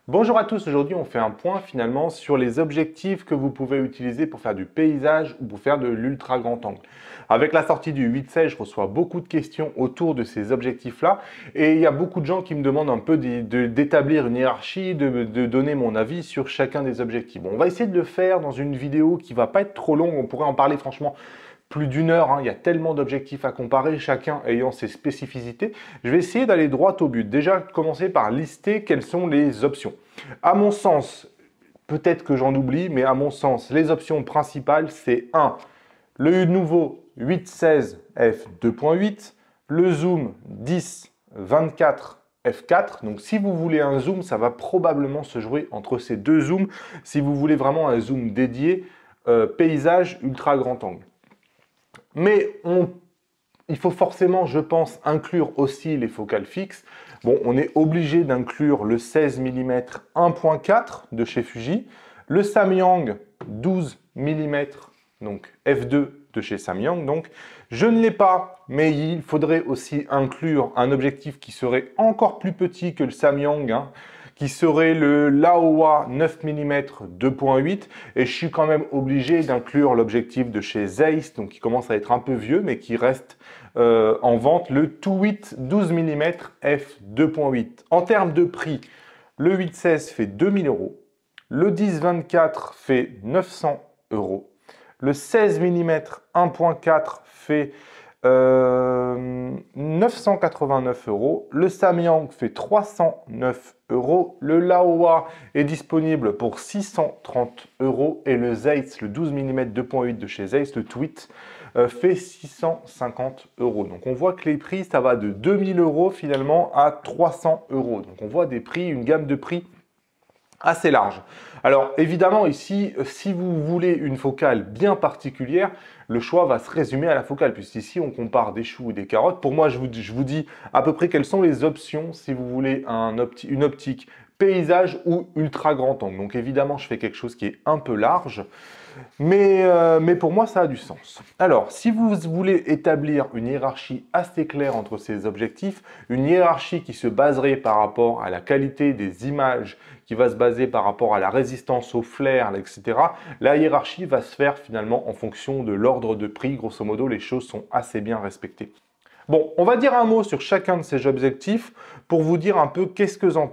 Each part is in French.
Bonjour à tous, aujourd'hui on fait un point finalement sur les objectifs que vous pouvez utiliser pour faire du paysage ou pour faire de l'ultra grand angle. Avec la sortie du 8-16, je reçois beaucoup de questions autour de ces objectifs-là et il y a beaucoup de gens qui me demandent un peu d'établir une hiérarchie, de donner mon avis sur chacun des objectifs. Bon, on va essayer de le faire dans une vidéo qui va pas être trop longue, on pourrait en parler franchement plus d'une heure, hein. Il y a tellement d'objectifs à comparer, chacun ayant ses spécificités. Je vais essayer d'aller droit au but. Déjà, commencer par lister quelles sont les options. À mon sens, peut-être que j'en oublie, mais à mon sens, les options principales, c'est 1. Le nouveau 8-16 f2.8, le zoom 10-24 f4. Donc si vous voulez un zoom, ça va probablement se jouer entre ces deux zooms. Si vous voulez vraiment un zoom dédié, paysage ultra grand angle. Mais il faut forcément, je pense, inclure aussi les focales fixes. Bon, on est obligé d'inclure le 16 mm 1.4 de chez Fuji, le Samyang 12 mm, donc f2 de chez Samyang. Donc, je ne l'ai pas, mais il faudrait aussi inclure un objectif qui serait encore plus petit que le Samyang, hein, qui serait le Laowa 9 mm 2.8, et je suis quand même obligé d'inclure l'objectif de chez Zeiss, donc qui commence à être un peu vieux, mais qui reste en vente, le 2.8 12 mm f2.8. En termes de prix, le 8-16 fait 2000 euros, le 10-24 fait 900 euros, le 16 mm 1.4 fait 989 euros. Le Samyang fait 309 euros. Le Laowa est disponible pour 630 euros. Et le Zeiss, le 12 mm 2.8 de chez Zeiss, le Tweet, fait 650 euros. Donc on voit que les prix, ça va de 2000 euros finalement à 300 euros. Donc on voit des prix, une gamme de prix assez large. Alors évidemment ici, si vous voulez une focale bien particulière, le choix va se résumer à la focale, puisqu'ici on compare des choux et des carottes. Pour moi, je vous dis à peu près quelles sont les options si vous voulez une optique paysage ou ultra grand angle. Donc évidemment, je fais quelque chose qui est un peu large, mais pour moi, ça a du sens. Alors, si vous voulez établir une hiérarchie assez claire entre ces objectifs, une hiérarchie qui se baserait par rapport à la qualité des images, qui va se baser par rapport à la résistance au flair, etc., la hiérarchie va se faire finalement en fonction de l'ordre de prix. Grosso modo, les choses sont assez bien respectées. Bon, on va dire un mot sur chacun de ces objectifs pour vous dire un peu qu'est-ce que j'en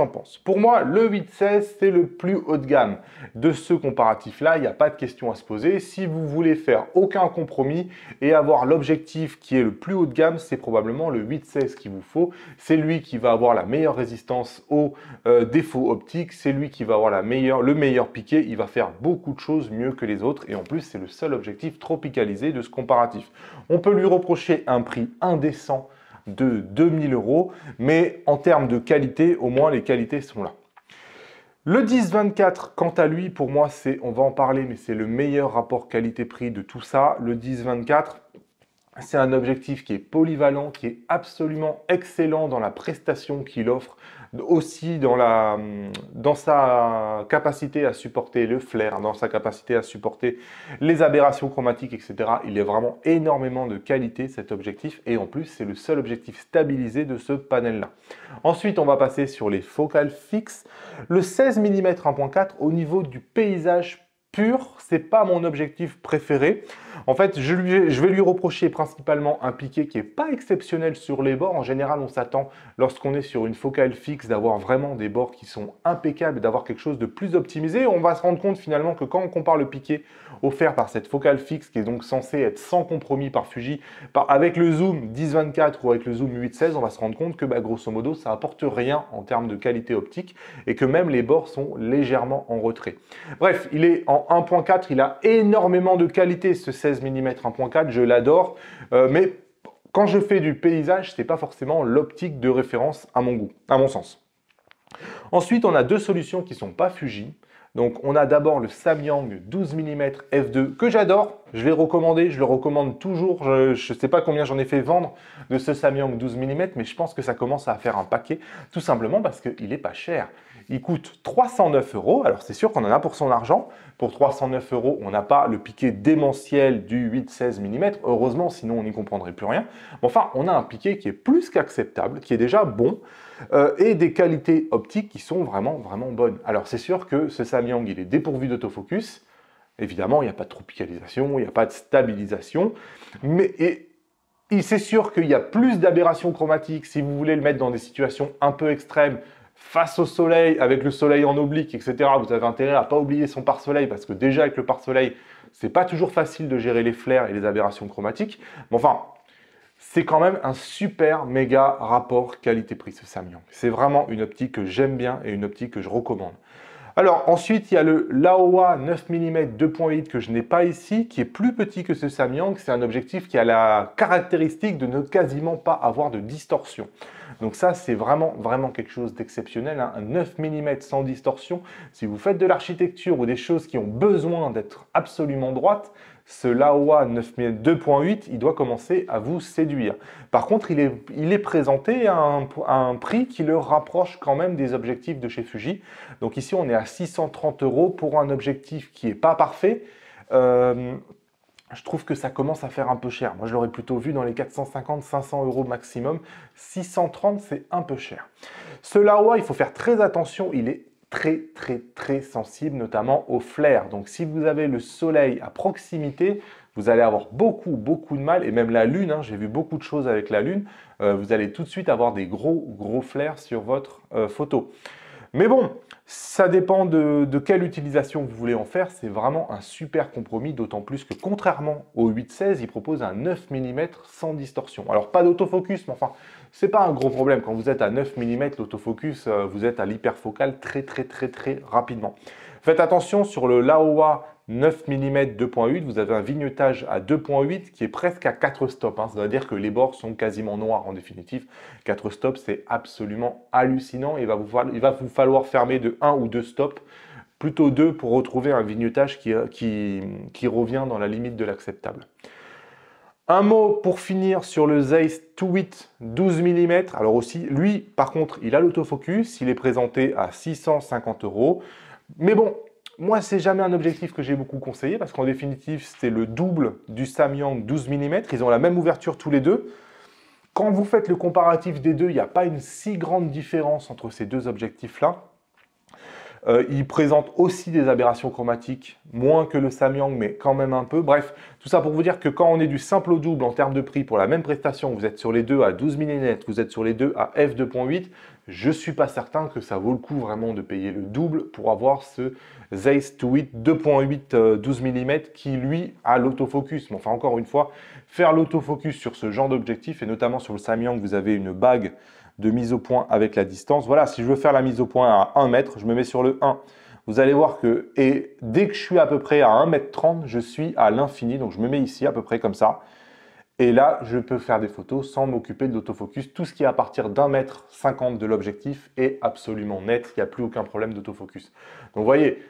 pense. Pour moi, le 8-16, c'est le plus haut de gamme de ce comparatif-là. Il n'y a pas de question à se poser. Si vous voulez faire aucun compromis et avoir l'objectif qui est le plus haut de gamme, c'est probablement le 8-16 qu'il vous faut. C'est lui qui va avoir la meilleure résistance aux défauts optiques. C'est lui qui va avoir le meilleur piqué. Il va faire beaucoup de choses mieux que les autres. Et en plus, c'est le seul objectif tropicalisé de ce comparatif. On peut lui reprocher un prix indécent de 2000 euros, mais en termes de qualité, au moins les qualités sont là. Le 10-24, quant à lui, pour moi, on va en parler, mais c'est le meilleur rapport qualité-prix de tout ça. Le 10-24, c'est un objectif qui est polyvalent, qui est absolument excellent dans la prestation qu'il offre, aussi dans sa capacité à supporter le flair, dans sa capacité à supporter les aberrations chromatiques, etc. Il y a vraiment énormément de qualité cet objectif, et en plus c'est le seul objectif stabilisé de ce panel-là. Ensuite, on va passer sur les focales fixes. Le 16 mm 1.4 au niveau du paysage pur, c'est pas mon objectif préféré. En fait, je vais lui reprocher principalement un piqué qui n'est pas exceptionnel sur les bords. En général, on s'attend, lorsqu'on est sur une focale fixe, d'avoir vraiment des bords qui sont impeccables, d'avoir quelque chose de plus optimisé. On va se rendre compte finalement que quand on compare le piqué offert par cette focale fixe, qui est donc censée être sans compromis par Fuji, avec le zoom 10-24 ou avec le zoom 8-16, on va se rendre compte que grosso modo, ça apporte rien en termes de qualité optique et que même les bords sont légèrement en retrait. Bref, il est en 1.4, il a énormément de qualité ce 16 mm 1.4, je l'adore, mais quand je fais du paysage, c'est pas forcément l'optique de référence à mon goût, à mon sens. Ensuite, on a deux solutions qui sont pas Fuji. Donc, on a d'abord le Samyang 12 mm f2 que j'adore. Je l'ai recommandé, je le recommande toujours. Je ne sais pas combien j'en ai fait vendre de ce Samyang 12 mm, mais je pense que ça commence à faire un paquet, tout simplement parce qu'il n'est pas cher. Il coûte 309 €. Alors, c'est sûr qu'on en a pour son argent. Pour 309 €, on n'a pas le piqué démentiel du 8-16 mm. Heureusement, sinon on n'y comprendrait plus rien. Mais enfin, on a un piqué qui est plus qu'acceptable, qui est déjà bon, et des qualités optiques qui sont vraiment, vraiment bonnes. Alors, c'est sûr que ce Samyang, il est dépourvu d'autofocus. Évidemment, il n'y a pas de tropicalisation, il n'y a pas de stabilisation. Mais c'est sûr qu'il y a plus d'aberrations chromatiques si vous voulez le mettre dans des situations un peu extrêmes, face au soleil, avec le soleil en oblique, etc. Vous avez intérêt à ne pas oublier son pare-soleil, parce que déjà avec le pare-soleil, c'est pas toujours facile de gérer les flares et les aberrations chromatiques. Mais enfin, c'est quand même un super méga rapport qualité-prix, ce Samyang. C'est vraiment une optique que j'aime bien et une optique que je recommande. Alors ensuite, il y a le Laowa 9 mm 2.8 que je n'ai pas ici, qui est plus petit que ce Samyang. C'est un objectif qui a la caractéristique de ne quasiment pas avoir de distorsion. Donc ça, c'est vraiment, vraiment quelque chose d'exceptionnel. Un 9 mm sans distorsion. Si vous faites de l'architecture ou des choses qui ont besoin d'être absolument droites, ce Laowa 9 mm 2.8, il doit commencer à vous séduire. Par contre, il est présenté à un prix qui le rapproche quand même des objectifs de chez Fuji. Donc ici, on est à 630 € pour un objectif qui n'est pas parfait. Je trouve que ça commence à faire un peu cher. Moi, je l'aurais plutôt vu dans les 450-500 € maximum. 630, c'est un peu cher. Ce Laowa, il faut faire très attention. Il est très, très, très sensible, notamment au flair. Donc, si vous avez le soleil à proximité, vous allez avoir beaucoup, beaucoup de mal. Et même la lune, hein, j'ai vu beaucoup de choses avec la lune. Vous allez tout de suite avoir des gros, gros flares sur votre photo. Mais bon, ça dépend de quelle utilisation vous voulez en faire. C'est vraiment un super compromis, d'autant plus que contrairement au 8-16, il propose un 9 mm sans distorsion. Alors pas d'autofocus, mais enfin, c'est pas un gros problème. Quand vous êtes à 9 mm, l'autofocus, vous êtes à l'hyperfocal très rapidement. Faites attention sur le Laowa 9 mm 2.8, vous avez un vignettage à 2.8 qui est presque à 4 stops. Ça veut dire que les bords sont quasiment noirs en définitive. 4 stops, c'est absolument hallucinant. Il va vous falloir fermer de 1 ou 2 stops, plutôt 2 pour retrouver un vignettage qui revient dans la limite de l'acceptable. Un mot pour finir sur le Zeiss 2.8 12 mm. Alors aussi, lui, par contre, il a l'autofocus. Il est présenté à 650 €. Mais bon, moi, c'est jamais un objectif que j'ai beaucoup conseillé parce qu'en définitive, c'est le double du Samyang 12 mm. Ils ont la même ouverture tous les deux. Quand vous faites le comparatif des deux, il n'y a pas une si grande différence entre ces deux objectifs-là. Il présente aussi des aberrations chromatiques, moins que le Samyang, mais quand même un peu. Bref, tout ça pour vous dire que quand on est du simple au double en termes de prix pour la même prestation, vous êtes sur les deux à 12 mm, vous êtes sur les deux à f2.8, je ne suis pas certain que ça vaut le coup vraiment de payer le double pour avoir ce Zeiss 2.8 2.8 12 mm qui, lui, a l'autofocus. Mais enfin, encore une fois, faire l'autofocus sur ce genre d'objectif, et notamment sur le Samyang, vous avez une bague de mise au point avec la distance. Voilà, si je veux faire la mise au point à 1 mètre, je me mets sur le 1. Vous allez voir que, et dès que je suis à peu près à 1,30 m, je suis à l'infini. Donc, je me mets ici à peu près comme ça. Et là, je peux faire des photos sans m'occuper de l'autofocus. Tout ce qui est à partir d'1,50 m de l'objectif est absolument net. Il n'y a plus aucun problème d'autofocus. Donc, vous voyez,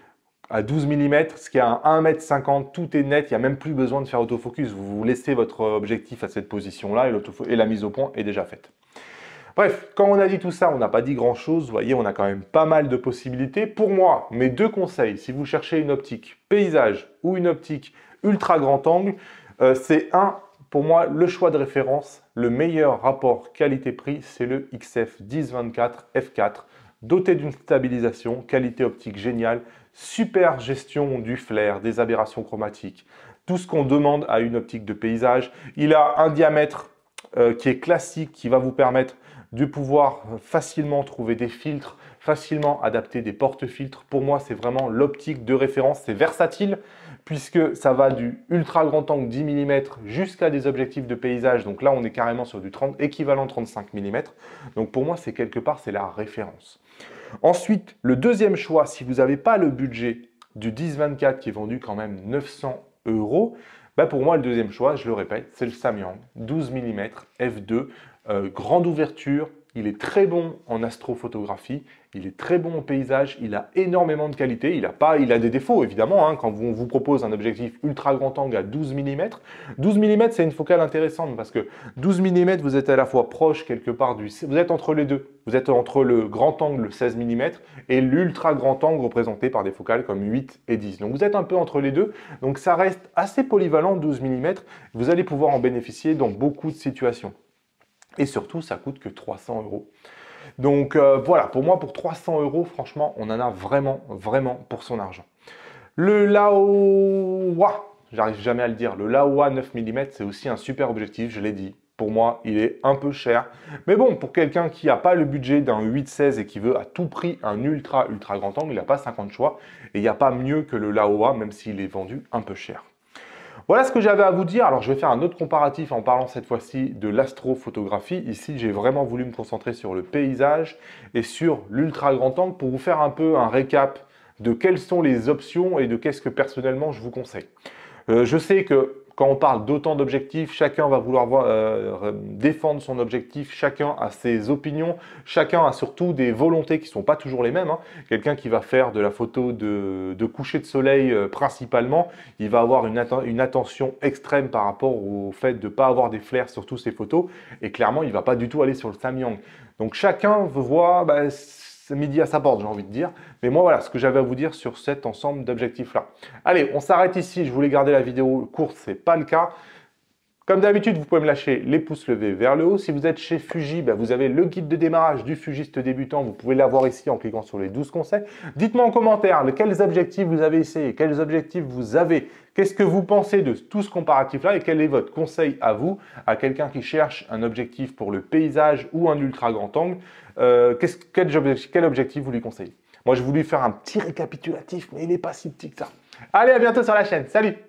à 12 mm, ce qui est à 1,50 m, tout est net. Il n'y a même plus besoin de faire autofocus. Vous laissez votre objectif à cette position-là et la mise au point est déjà faite. Bref, quand on a dit tout ça, on n'a pas dit grand-chose. Vous voyez, on a quand même pas mal de possibilités. Pour moi, mes deux conseils, si vous cherchez une optique paysage ou une optique ultra grand angle, c'est pour moi, le choix de référence, le meilleur rapport qualité-prix, c'est le XF 1024 f4, doté d'une stabilisation, qualité optique géniale, super gestion du flair, des aberrations chromatiques, tout ce qu'on demande à une optique de paysage. Il a un diamètre qui est classique, qui va vous permettre de pouvoir facilement trouver des filtres, facilement adapter des porte-filtres. Pour moi, c'est vraiment l'optique de référence. C'est versatile puisque ça va du ultra grand angle 10 mm jusqu'à des objectifs de paysage. Donc là, on est carrément sur du équivalent 35 mm. Donc pour moi, c'est quelque part, c'est la référence. Ensuite, le deuxième choix, si vous n'avez pas le budget du 10-24 qui est vendu quand même 900 €, bah pour moi, le deuxième choix, je le répète, c'est le Samyang 12 mm f2, grande ouverture, il est très bon en astrophotographie, il est très bon en paysage, il a énormément de qualité, il a des défauts évidemment, hein, quand on vous propose un objectif ultra grand angle à 12 mm. 12 mm c'est une focale intéressante parce que 12 mm vous êtes à la fois proche quelque part vous êtes entre les deux, vous êtes entre le grand angle le 16 mm et l'ultra grand angle représenté par des focales comme 8 et 10. Donc vous êtes un peu entre les deux, donc ça reste assez polyvalent 12 mm, vous allez pouvoir en bénéficier dans beaucoup de situations. Et surtout, ça coûte que 300 €. Donc voilà, pour moi, pour 300 €, franchement, on en a vraiment, vraiment pour son argent. Le Laowa, j'arrive jamais à le dire, le Laowa 9 mm, c'est aussi un super objectif, je l'ai dit. Pour moi, il est un peu cher. Mais bon, pour quelqu'un qui n'a pas le budget d'un 8-16 et qui veut à tout prix un ultra grand angle, il n'a pas 50 choix. Et il n'y a pas mieux que le Laowa, même s'il est vendu un peu cher. Voilà ce que j'avais à vous dire. Alors, je vais faire un autre comparatif en parlant cette fois-ci de l'astrophotographie. Ici, j'ai vraiment voulu me concentrer sur le paysage et sur l'ultra grand angle pour vous faire un peu un récap de quelles sont les options et de qu'est-ce que personnellement je vous conseille. Je sais que quand on parle d'autant d'objectifs, chacun va vouloir défendre son objectif, chacun a ses opinions, chacun a surtout des volontés qui ne sont pas toujours les mêmes. Hein. Quelqu'un qui va faire de la photo de coucher de soleil principalement, il va avoir une attention extrême par rapport au fait de ne pas avoir des flares sur toutes ses photos, et clairement, il ne va pas du tout aller sur le Samyang. Donc chacun veut voir... c'est midi à sa porte, j'ai envie de dire. Mais moi, voilà ce que j'avais à vous dire sur cet ensemble d'objectifs-là. Allez, on s'arrête ici. Je voulais garder la vidéo courte, ce n'est pas le cas. Comme d'habitude, vous pouvez me lâcher les pouces levés vers le haut. Si vous êtes chez Fuji, vous avez le guide de démarrage du fugiste débutant. Vous pouvez l'avoir ici en cliquant sur les 12 conseils. Dites-moi en commentaire quels objectifs vous avez essayé, quels objectifs vous avez. Qu'est-ce que vous pensez de tout ce comparatif-là et quel est votre conseil à vous, à quelqu'un qui cherche un objectif pour le paysage ou un ultra grand angle, quel objectif vous lui conseillez? Moi, je voulais faire un petit récapitulatif, mais il n'est pas si petit que ça. Allez, à bientôt sur la chaîne. Salut!